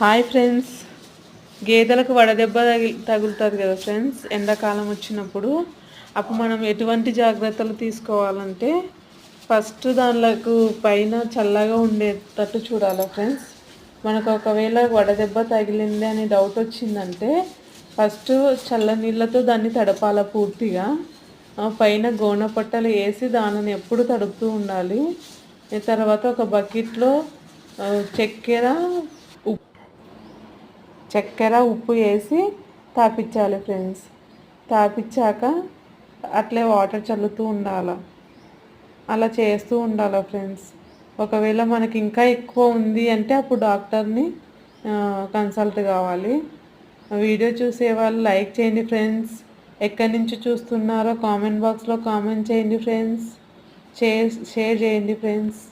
Hi friends. గేదెలకు వడదెబ్బ తగులుతుంది కదా ఫ్రెండ్స్, ఎండాకాలం వచ్చినప్పుడు. అప్పుడు మనం ఎటువంటి జాగ్రత్తలు తీసుకోవాలంటే, ఫస్ట్ దానిలకు పైన చల్లగా ఉండేటట్టు చూడాలి ఫ్రెండ్స్. మనకు ఒకవేళ వడదెబ్బ తగిలింది అని డౌట్ వచ్చిందంటే, ఫస్ట్ చల్ల నీళ్ళతో దాన్ని తడపాల పూర్తిగా. పైన గోనె పట్టలు వేసి దానిని ఎప్పుడు తడుపుతూ ఉండాలి. తర్వాత ఒక బకెట్లో చక్కెర ఉప్పు వేసి తాపించాలి ఫ్రెండ్స్. తాపించాక అట్లే వాటర్ చల్లుతూ ఉండాలి. అలా చేస్తూ ఉండాలి ఫ్రెండ్స్. ఒకవేళ మనకి ఇంకా ఎక్కువ ఉంది అంటే అప్పుడు డాక్టర్ని కన్సల్ట్ కావాలి. వీడియో చూసే వాళ్ళు లైక్ చేయండి ఫ్రెండ్స్. ఎక్కడి నుంచి చూస్తున్నారో కామెంట్ బాక్స్లో కామెంట్ చేయండి ఫ్రెండ్స్. షేర్ చేయండి ఫ్రెండ్స్.